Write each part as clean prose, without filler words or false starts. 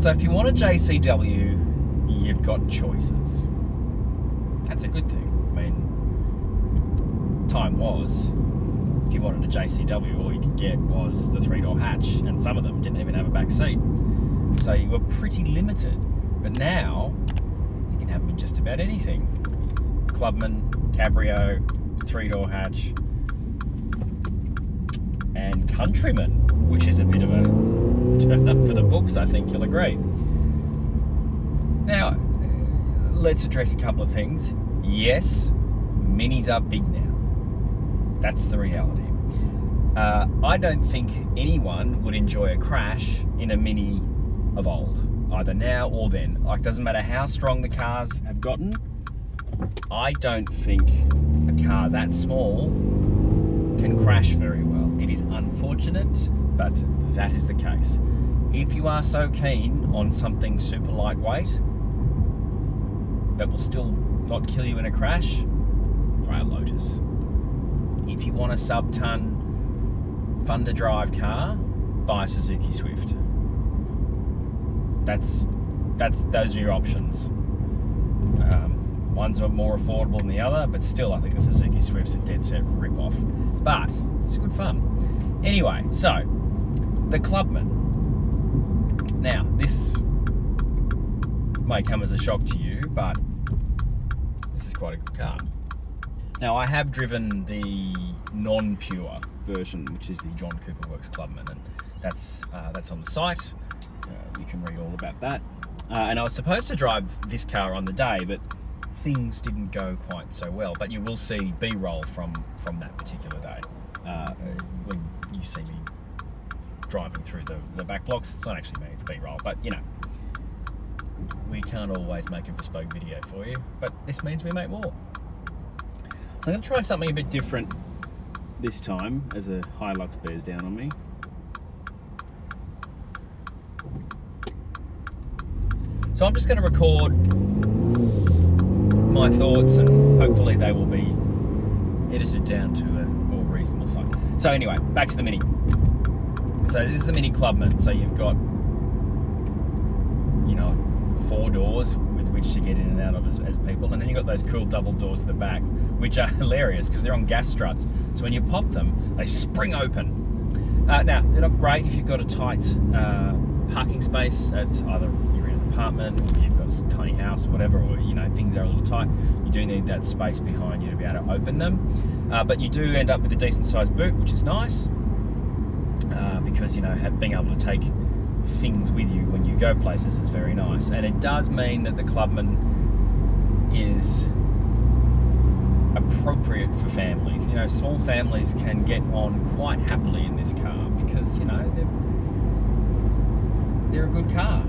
So if you want a JCW, you've got choices. That's a good thing. I mean, time was, if you wanted a JCW, all you could get was the 3-door hatch, and some of them didn't even have a back seat. So you were pretty limited. But now, you can have them in just about anything. Clubman, Cabrio, 3-door hatch, and Countryman, which is a bit of a turn up for the books, I think you'll agree. Now, let's address a couple of things. Yes, minis are big now. That's the reality. I don't think anyone would enjoy a crash in a mini of old, either now or then. Like, doesn't matter how strong the cars have gotten, I don't think a car that small can crash very well. It is unfortunate, but that is the case. If you are so keen on something super lightweight that will still not kill you in a crash, try a Lotus. If you want a sub-ton, fun-to-drive car, buy a Suzuki Swift. Those are your options. One's more affordable than the other, but still, I think the Suzuki Swift's a dead set rip-off. But it's good fun. Anyway, so the Clubman. Now, this may come as a shock to you, but this is quite a good car. Now, I have driven the non-pure version, which is the John Cooper Works Clubman, and that's on the site. You can read all about that. And I was supposed to drive this car on the day, but things didn't go quite so well. But you will see B-roll from that particular day when you see me driving through the back blocks. It's not actually me, it's B-roll, but you know, we can't always make a bespoke video for you, but this means we make more. So I'm going to try something a bit different this time as a Hilux bears down on me. So I'm just going to record my thoughts, and hopefully they will be edited down to a more reasonable size. So anyway, back to the Mini. So this is the Mini Clubman. So you've got, 4 doors with which to get in and out of as people, and then you've got those cool double doors at the back, which are hilarious because they're on gas struts. So when you pop them, they spring open. Now, they're not great if you've got a tight parking space at either your apartment, or you've got a tiny house or whatever, or things are a little tight. You do need that space behind you to be able to open them. But you do end up with a decent sized boot, which is nice because being able to take things with you when you go places is very nice. And it does mean that the Clubman is appropriate for families. Small families can get on quite happily in this car because they're a good car.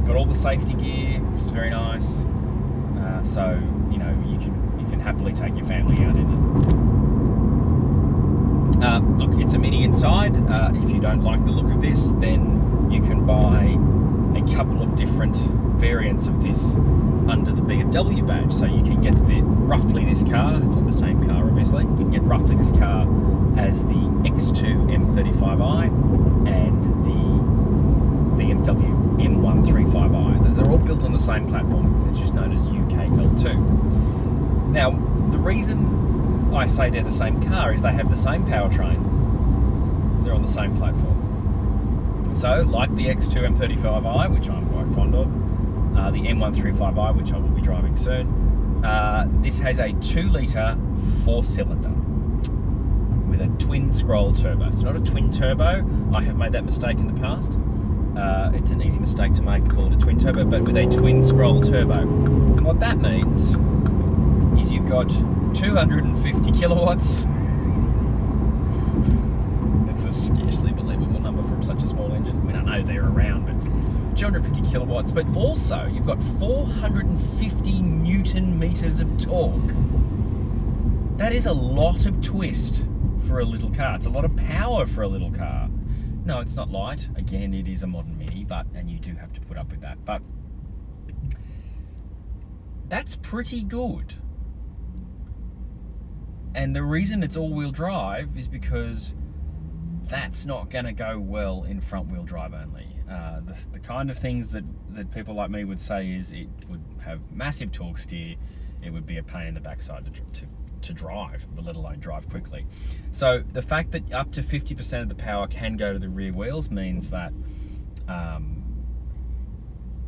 Got all the safety gear, which is very nice. So you can happily take your family out in it. Look, it's a Mini inside. If you don't like the look of this, then you can buy a couple of different variants of this under the BMW badge. So you can get roughly this car. It's not the same car, obviously. You can get roughly this car as the X2 M35i and the BMW M135i. They're all built on the same platform. It's just known as UK L2. Now, the reason I say they're the same car is they have the same powertrain. They're on the same platform. So, like the X2 M35i, which I'm quite fond of, the M135i, which I will be driving soon, this has a 2-litre 4-cylinder with a twin scroll turbo. It's not a twin turbo. I have made that mistake in the past. It's an easy mistake to make, call it a twin turbo, but with a twin scroll turbo. And what that means is you've got 250 kilowatts. It's a scarcely believable number from such a small engine. I mean, I know they're around, but 250 kilowatts, but also you've got 450 Newton meters of torque. That is a lot of twist for a little car. It's a lot of power for a little car. No, it's not light. Again, it is a modern Mini, and you do have to put up with that. But that's pretty good. And the reason it's all-wheel drive is because that's not going to go well in front-wheel drive only. The kind of things that people like me would say is it would have massive torque steer, it would be a pain in the backside to drive, let alone drive quickly. So the fact that up to 50% of the power can go to the rear wheels means that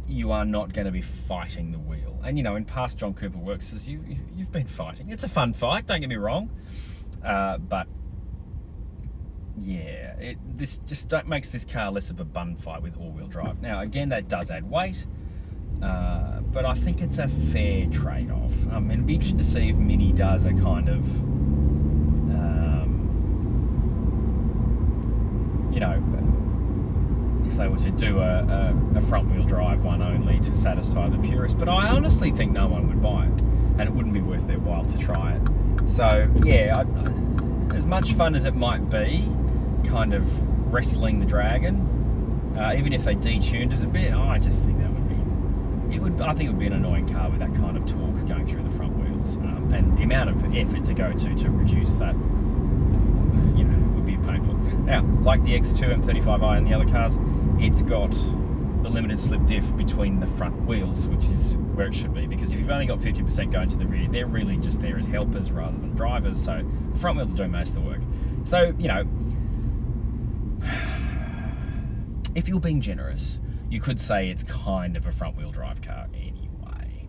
you are not going to be fighting the wheel. And you know, in past John Cooper works, you've been fighting. It's a fun fight, don't get me wrong, but yeah, this just makes this car less of a bun fight with all-wheel drive. Now, again, that does add weight, but I think it's a fair trade-off. It'd be interesting to see if Mini does a kind of, you know, if they were to do a front-wheel drive one only to satisfy the purists. But I honestly think no one would buy it, and it wouldn't be worth their while to try it. So, yeah, as much fun as it might be, kind of wrestling the Dragon, even if they detuned it a bit, I just think that would be, I think it would be an annoying car with that kind of torque going through the front wheels, and the amount of effort to go to reduce that, you know, would be painful. Now, like the X2 M35i and the other cars, it's got the limited slip diff between the front wheels, which is where it should be, because if you've only got 50% going to the rear, they're really just there as helpers rather than drivers, so the front wheels are doing most of the work. So, you know, if you're being generous, you could say it's kind of a front-wheel drive car anyway.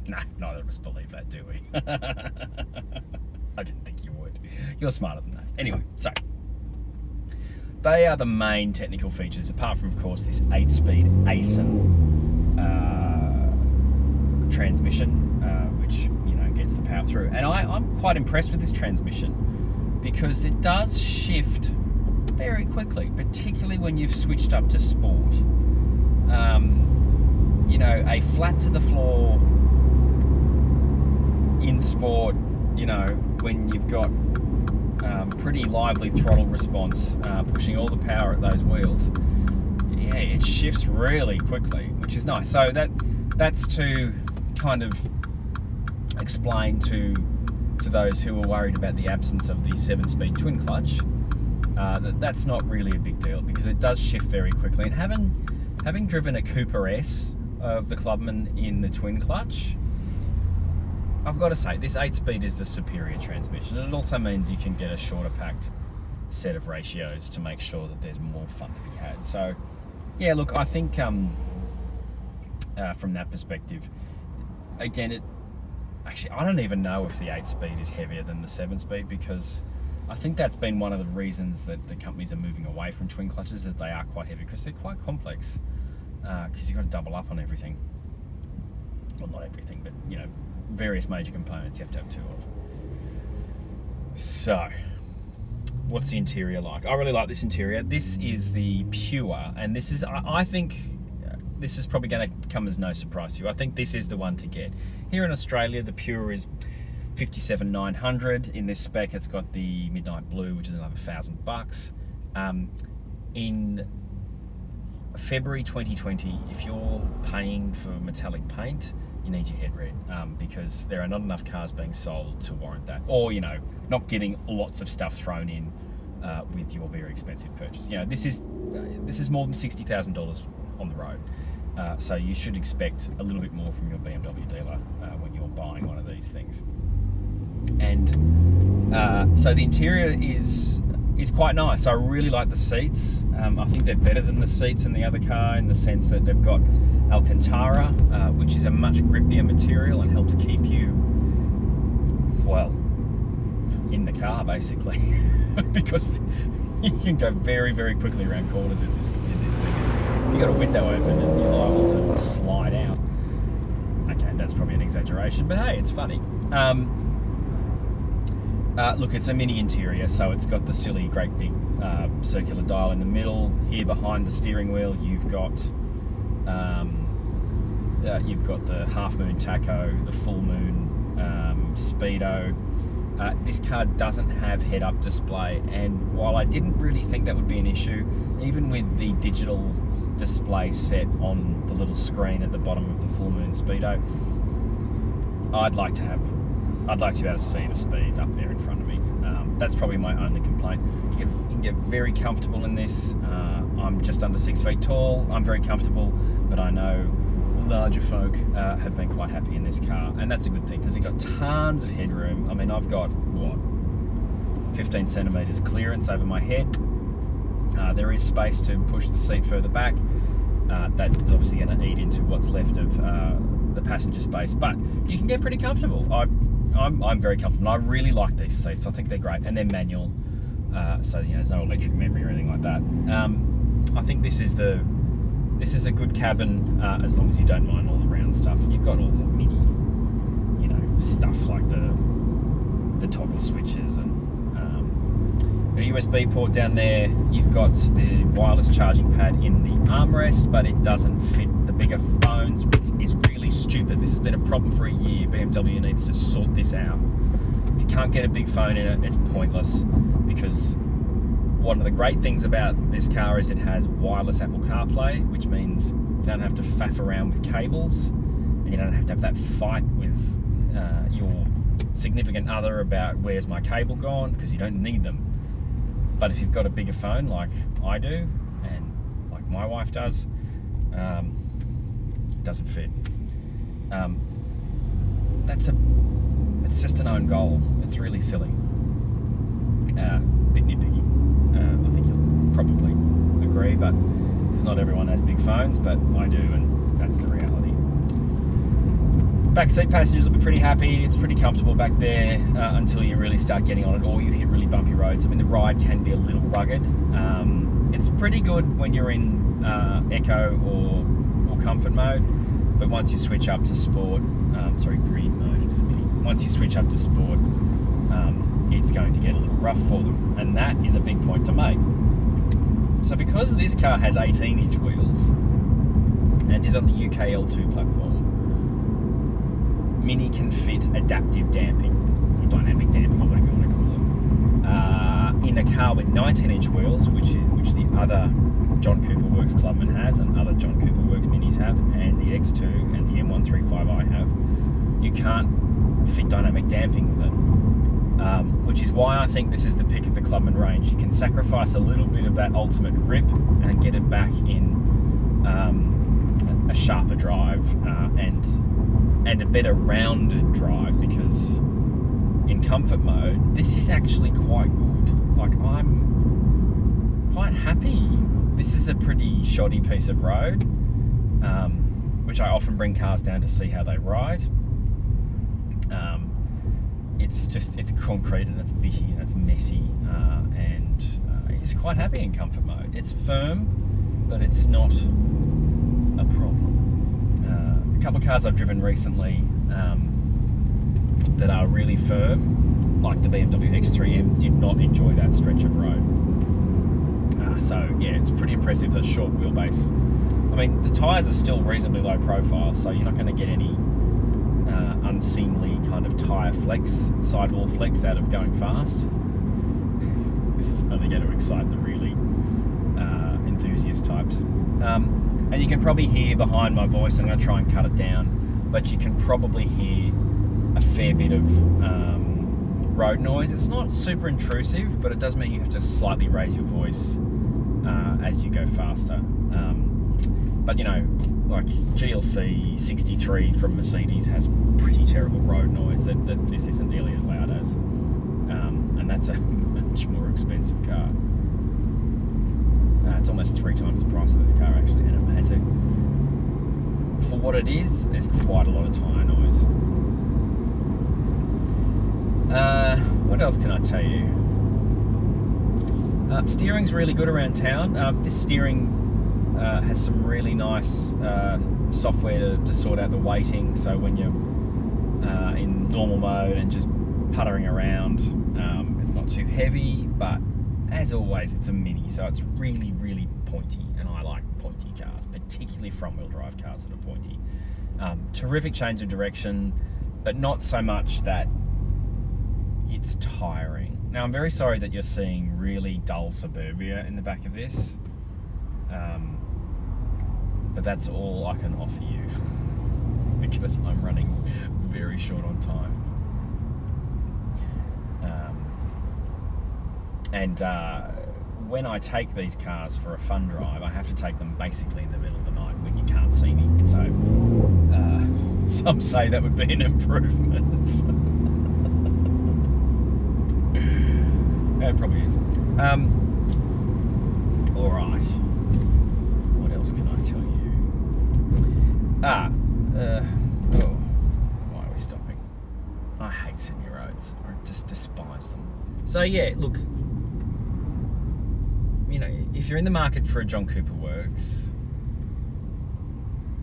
Nah, neither of us believe that, do we? I didn't think you would. You're smarter than that. Anyway, so they are the main technical features, apart from, of course, this 8-speed ahem transmission, which, you know, gets the power through. And I'm quite impressed with this transmission because it does shift very quickly, particularly when you've switched up to sport. You know, a flat to the floor in sport, you know, when you've got pretty lively throttle response, pushing all the power at those wheels, yeah, it shifts really quickly, which is nice. So that's to kind of explain to those who are worried about the absence of the 7-speed twin clutch, that's not really a big deal because it does shift very quickly. And having driven a Cooper S of the Clubman in the twin clutch, I've got to say, this 8-speed is the superior transmission. It also means you can get a shorter packed set of ratios to make sure that there's more fun to be had. So, yeah, look, I think from that perspective, again, actually, I don't even know if the 8-speed is heavier than the 7-speed, because I think that's been one of the reasons that the companies are moving away from twin clutches, that they are quite heavy, because they're quite complex, because you've got to double up on everything. Well, not everything, but, you know, various major components you have to have two of. So, what's the interior like? I really like this interior. This is the Pure, and this is, I think, this is probably going to come as no surprise to you. I think this is the one to get. Here in Australia, the Pure is $57,900. In this spec, it's got the Midnight Blue, which is another $1,000. In February 2020, if you're paying for metallic paint, you need your head red, because there are not enough cars being sold to warrant that, or, you know, not getting lots of stuff thrown in with your very expensive purchase. You know, this is more than $60,000 on the road, so you should expect a little bit more from your BMW dealer when you're buying one of these things. And so the interior is quite nice. I really like the seats. I think they're better than the seats in the other car, in the sense that they've got Alcantara, which is a much grippier material and helps keep you, well, in the car basically, because you can go very, very quickly around corners in this thing. If you've got a window open and you're liable to slide out. Okay, that's probably an exaggeration, but hey, it's funny. Look, it's a Mini interior, so it's got the silly, great big circular dial in the middle. Here behind the steering wheel, you've got the half moon tacho, the full moon speedo. This car doesn't have head-up display, and while I didn't really think that would be an issue, even with the digital display set on the little screen at the bottom of the full moon speedo, I'd like to be able to see the speed up there in front of me, That's probably my only complaint. You can get very comfortable in this. I'm just under 6 feet tall. I'm very comfortable, but I know larger folk have been quite happy in this car, and that's a good thing because you've got tons of headroom. I mean, I've got, 15 centimetres clearance over my head. There is space to push the seat further back. That's obviously going to eat into what's left of the passenger space, but you can get pretty comfortable. I'm very comfortable. I really like these seats. I think they're great, and they're manual, so there's no electric memory or anything like that. I think this is a good cabin as long as you don't mind all the round stuff. And you've got all the mini, stuff like the toggle switches and a USB port down there. You've got the wireless charging pad in the armrest, but it doesn't fit the bigger phones, which is really stupid. This has been a problem for a year. BMW needs to sort this out. If you can't get a big phone in it, it's pointless, because one of the great things about this car is it has wireless Apple CarPlay, which means you don't have to faff around with cables, and you don't have to have that fight with your significant other about where's my cable gone, because you don't need them. But if you've got a bigger phone like I do, and like my wife does, it doesn't fit. It's just an own goal. It's really silly. Bit nitpicky. I think you'll probably agree, but because not everyone has big phones, but I do, and that's the reality. Backseat passengers will be pretty happy. It's pretty comfortable back there until you really start getting on it, or you hit really bumpy roads. I mean, the ride can be a little rugged. It's pretty good when you're in Eco or Comfort mode, but once you switch up to Sport, Green mode, it is mini. Once you switch up to Sport, it's going to get a little rough for them, and that is a big point to make. So because this car has 18-inch wheels and is on the UK L2 platform, Mini can fit adaptive damping, or dynamic damping, or whatever you want to call it, in a car with 19-inch wheels, which the other John Cooper Works Clubman has, and other John Cooper Works Minis have, and the X2 and the M135i have. You can't fit dynamic damping with it, which is why I think this is the pick of the Clubman range. You can sacrifice a little bit of that ultimate grip and get it back in a sharper drive and a better rounded drive, because in comfort mode this is actually quite good. Like, I'm quite happy. This is a pretty shoddy piece of road, which I often bring cars down to see how they ride. It's concrete and it's bitty and it's messy, and it's quite happy in comfort mode. It's firm, but it's not a problem. A couple of cars I've driven recently that are really firm, like the BMW X3M, did not enjoy that stretch of road. So yeah, it's pretty impressive, that short wheelbase. I mean, the tyres are still reasonably low profile, so you're not going to get any unseemly kind of tyre flex, sidewall flex out of going fast. This is only going to excite the really enthusiast types. And you can probably hear behind my voice, I'm going to try and cut it down, but you can probably hear a fair bit of road noise. It's not super intrusive, but it does mean you have to slightly raise your voice as you go faster. But like GLC 63 from Mercedes has pretty terrible road noise that this isn't nearly as loud as. And that's a much more expensive car. It's almost 3 times the price of this car, actually, and it has for what it is, there's quite a lot of tyre noise. What else can I tell you? Steering's really good around town. This steering has some really nice software to sort out the weighting, so when you're in normal mode and just puttering around, it's not too heavy, but as always, it's a Mini, so it's really, really pointy, and I like pointy cars, particularly front-wheel drive cars that are pointy. Terrific change of direction, but not so much that it's tiring. Now, I'm very sorry that you're seeing really dull suburbia in the back of this, but that's all I can offer you because I'm running very short on time. And when I take these cars for a fun drive, I have to take them basically in the middle of the night when you can't see me. So some say that would be an improvement. It probably is. All right. What else can I tell you? Why are we stopping? I hate Sydney roads. I just despise them. So yeah, look, you know, if you're in the market for a John Cooper Works,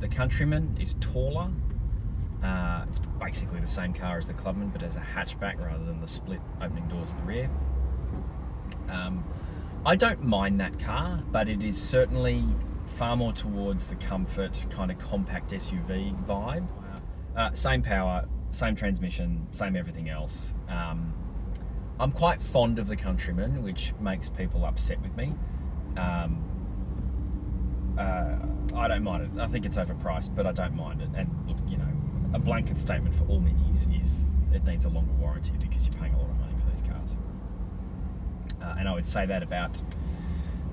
the Countryman is taller. It's basically the same car as the Clubman, but as a hatchback rather than the split opening doors at the rear. I don't mind that car, but it is certainly far more towards the comfort, kind of compact SUV vibe. Same power, same transmission, same everything else. I'm quite fond of the Countryman, which makes people upset with me. I don't mind it. I think it's overpriced, but I don't mind it. And look, you know, a blanket statement for all Minis is it needs a longer warranty because you're paying a lot of money for these cars. And I would say that about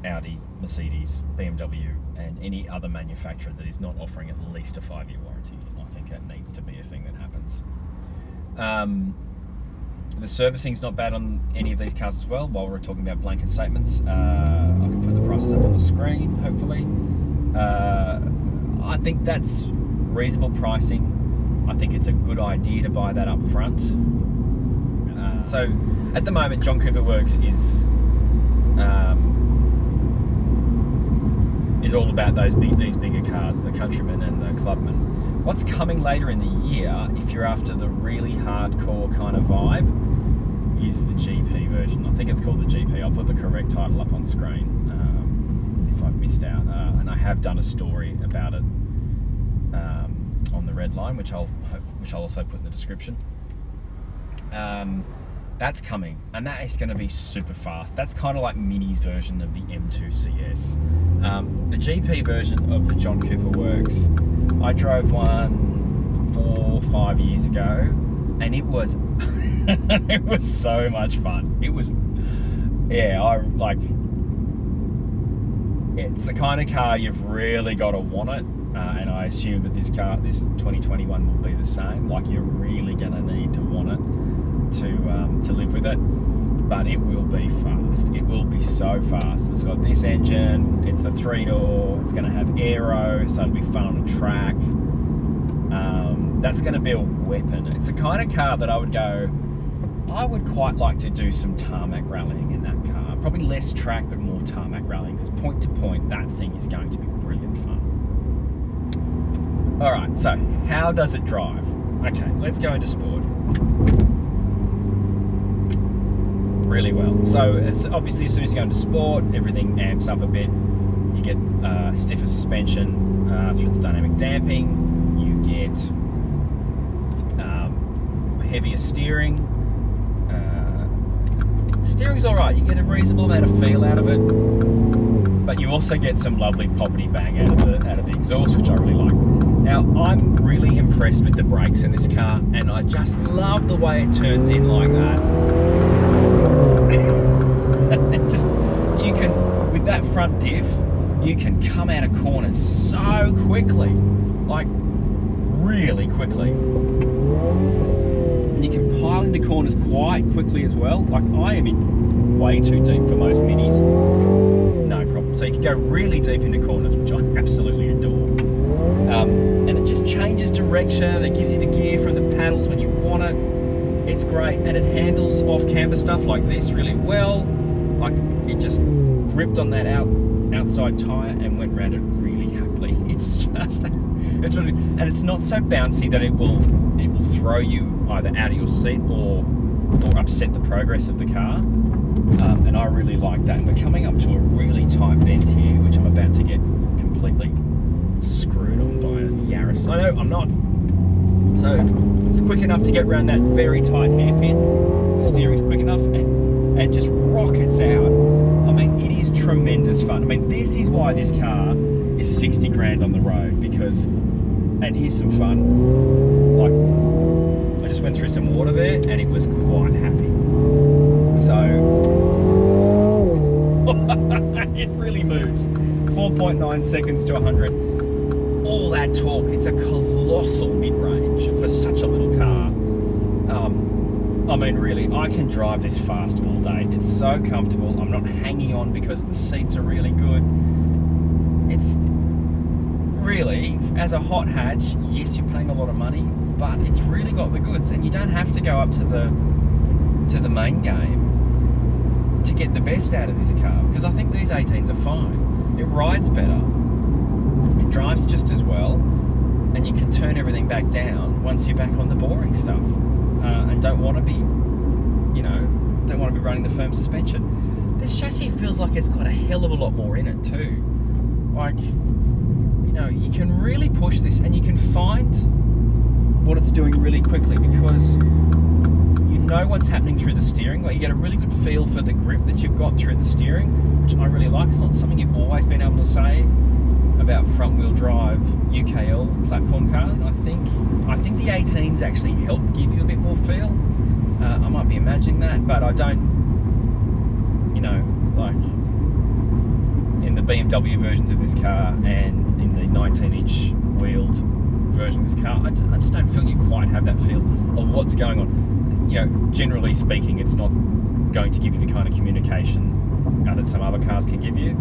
Audi, Mercedes, BMW, and any other manufacturer that is not offering at least a 5-year warranty. I think that needs to be a thing that happens. The servicing's not bad on any of these cars as well. While we're talking about blanket statements, I can put the prices up on the screen, hopefully. I think that's reasonable pricing. I think it's a good idea to buy that up front. So at the moment, John Cooper Works is all about these bigger cars, the Countryman and the Clubman. What's coming later in the year, if you're after the really hardcore kind of vibe, is the GP version. I think it's called the GP. I'll put the correct title up on screen if I've missed out. And I have done a story about it on the Red Line, which I'll also put in the description. That's coming, and that is going to be super fast. That's kind of like Mini's version of the M2 CS. The GP version of the John Cooper Works, I drove one 4 or 5 years ago, and it was it was so much fun. It was, yeah, it's the kind of car you've really got to want it, and I assume that this 2021 will be the same. Like, you're really going to need to want it to live with it, but it will be fast. It will be so fast. It's got this engine, it's the 3-door, it's going to have aero, so it'll be fun on a track. That's going to be a weapon. It's the kind of car that I would quite like to do some tarmac rallying in that car. Probably less track, but more tarmac rallying, because point to point, that thing is going to be brilliant fun. All right, so how does it drive? Okay, let's go into sport. Really well. So it's obviously, as soon as you go into sport, everything amps up a bit. You get stiffer suspension through the dynamic damping. You get heavier steering. Steering's all right. You get a reasonable amount of feel out of it, but you also get some lovely poppity bang out of the exhaust, which I really like. Now, I'm really impressed with the brakes in this car, and I just love the way it turns in like that. Just, you can, with that front diff, you can come out of corners so quickly, like really quickly. And you can pile into corners quite quickly as well. Like, I am in way too deep for most Minis. No problem. So you can go really deep into corners, which I absolutely adore. And it just changes direction. It gives you the gear from the paddles when you want it. It's great, and it handles off-camber stuff like this really well. Like, it just gripped on that outside tyre and went round it really happily. It's just, it's really, and it's not so bouncy that it will throw you either out of your seat or upset the progress of the car. And I really like that. And we're coming up to a really tight bend here, which I'm about to get completely screwed on by a Yaris. I know I'm not. So it's quick enough to get around that very tight hairpin. The steering's quick enough, and just rockets out. I mean, it is tremendous fun. I mean, this is why this car is 60 grand on the road, because, and here's some fun. Like, I just went through some water there, and it was quite happy. So It really moves. 4.9 seconds to 100. All that torque. It's a colossal mid-range for such a little car. I mean, really, I can drive this fast all day. It's so comfortable. I'm not hanging on because the seats are really good. It's really, as a hot hatch, yes, you're paying a lot of money, but it's really got the goods, and you don't have to go up to the main game to get the best out of this car, because I think these 18s are fine. It rides better, it drives just as well, and you can turn everything back down once you're back on the boring stuff, and don't want to be running the firm suspension. This chassis feels like it's got a hell of a lot more in it too. Like, you can really push this, and you can find what it's doing really quickly, because you know what's happening through the steering. Like, you get a really good feel for the grip that you've got through the steering, which I really like. It's not something you've always been able to say about front-wheel drive UKL platform cars. I think the 18s actually help give you a bit more feel. I might be imagining that, but I don't, like in the BMW versions of this car and in the 19-inch wheeled version of this car, I just don't feel you quite have that feel of what's going on. Generally speaking, it's not going to give you the kind of communication that some other cars can give you.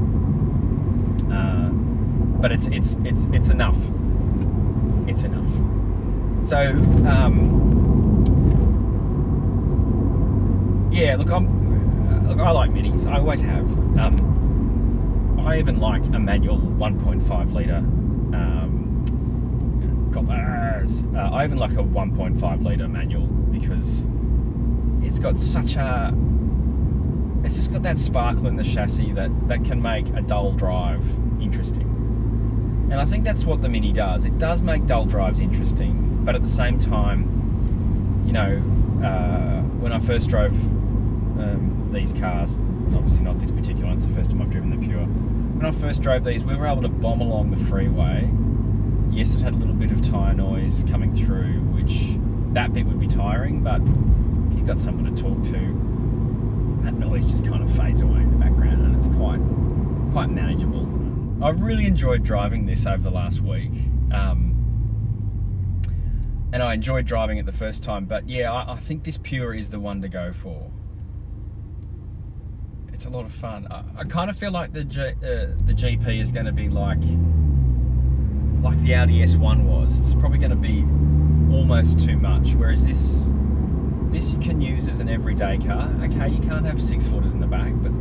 But it's enough. It's enough. So yeah, look, I like minis. I always have. I even like a manual 1.5 litre. I even like a 1.5 litre manual, because it's got it's just got that sparkle in the chassis that can make a dull drive interesting. And I think that's what the Mini does. It does make dull drives interesting, but at the same time, when I first drove these cars, obviously not this particular one, it's the first time I've driven the Pure. When I first drove these, we were able to bomb along the freeway. Yes, it had a little bit of tyre noise coming through, which that bit would be tiring, but if you've got someone to talk to, that noise just kind of fades away in the background, and it's quite manageable. I've really enjoyed driving this over the last week, and I enjoyed driving it the first time, but yeah, I think this Pure is the one to go for. It's a lot of fun. I kind of feel like the GP is going to be like the Audi S1 was. It's probably going to be almost too much, whereas this you can use as an everyday car. Okay, you can't have 6-footers in the back, but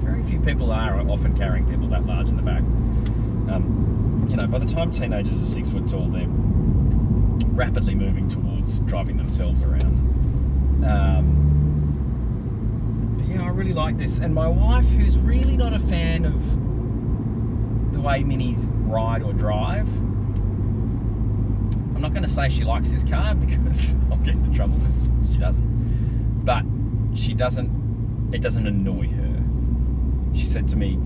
very few people are often carrying people that large in the back. By the time teenagers are 6 foot tall, they're rapidly moving towards driving themselves around. But yeah, I really like this. And my wife, who's really not a fan of the way Minis ride or drive, I'm not going to say she likes this car, because I'll get into trouble because she doesn't. But it doesn't annoy her. She said to me,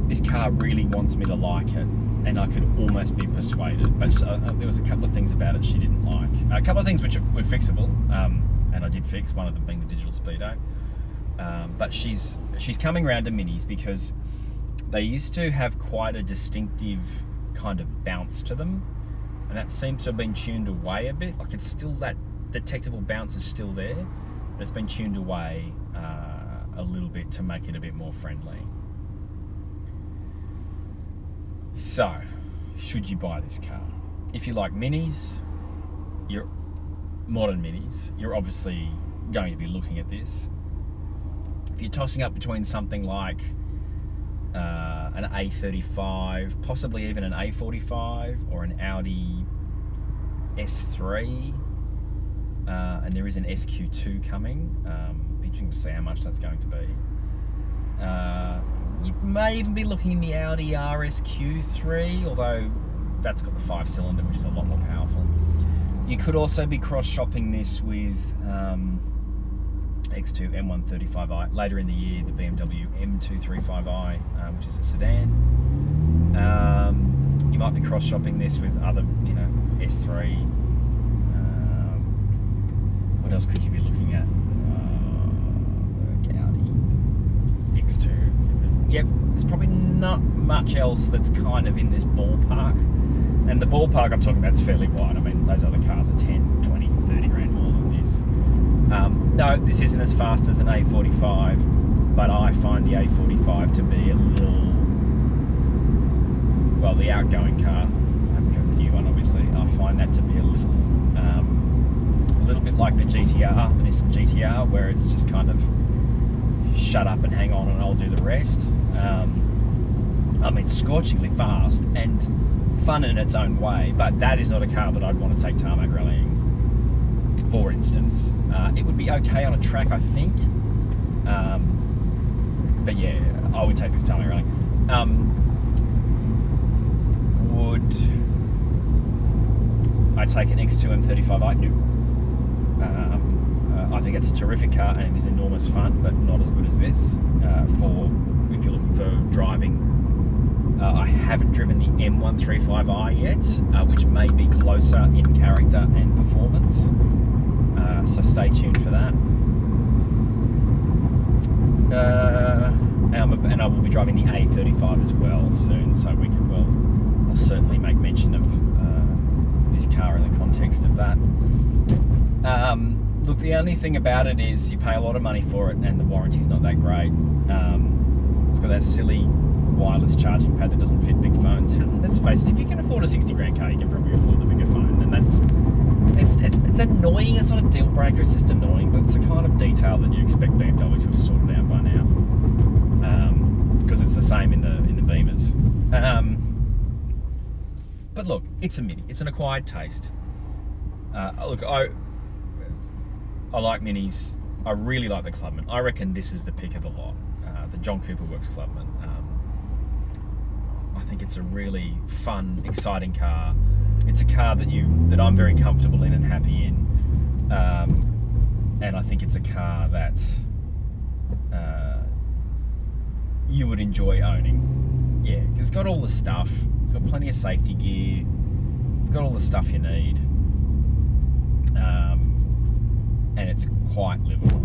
this car really wants me to like it, and I could almost be persuaded. But there was a couple of things about it she didn't like. A couple of things which were fixable, and I did fix, one of them being the digital speedo. But she's coming around to Minis because they used to have quite a distinctive kind of bounce to them, and that seems to have been tuned away a bit. Like, it's still, that detectable bounce is still there, but it's been tuned away a little bit to make it a bit more friendly. So, should you buy this car? If you like minis, modern minis, you're obviously going to be looking at this. If you're tossing up between something like an A35, possibly even an A45, or an Audi S3, and there is an SQ2 coming. Be interesting to see how much that's going to be. You may even be looking in the Audi RSQ3, although that's got the 5-cylinder, which is a lot more powerful. You could also be cross-shopping this with X2 M135i. Later in the year, the BMW M235i, which is a sedan. You might be cross-shopping this with other, S3. What else could you be looking at? Audi yep, there's probably not much else that's kind of in this ballpark. And the ballpark I'm talking about is fairly wide. I mean, those other cars are 10, 20, 30 grand more than this. No, this isn't as fast as an A45, but I find the A45 to be a little... Well, the outgoing car, I haven't driven the new one, obviously. I find that to be a little bit like the GTR, the Nissan GTR, where it's just kind of shut up and hang on and I'll do the rest. I mean, scorchingly fast and fun in its own way, but that is not a car that I'd want to take tarmac rallying, for instance. It would be okay on a track, I think. But yeah, I would take this tarmac rallying. Would I take an X2 M35i? No. I think it's a terrific car and it is enormous fun, but not as good as this. For if you're looking for driving, I haven't driven the M135i yet, which may be closer in character and performance. So stay tuned for that. And I will be driving the A35 as well soon, so we can I'll certainly make mention of this car in the context of that. Look, the only thing about it is you pay a lot of money for it and the warranty's not that great. It's got that silly wireless charging pad that doesn't fit big phones. And let's face it, if you can afford a 60 grand car, you can probably afford the bigger phone. And it's annoying. It's not a deal breaker, it's just annoying, but it's the kind of detail that you expect BMW to have sorted out by now. Because it's the same in the Beamers. But look, it's a Mini. It's an acquired taste. Look, I like Minis. I really like the Clubman. I reckon this is the pick of the lot. The John Cooper Works Clubman. I think it's a really fun, exciting car. It's a car that I'm very comfortable in and happy in. And I think it's a car that you would enjoy owning. Yeah, because it's got all the stuff. It's got plenty of safety gear. It's got all the stuff you need. And it's quite livable.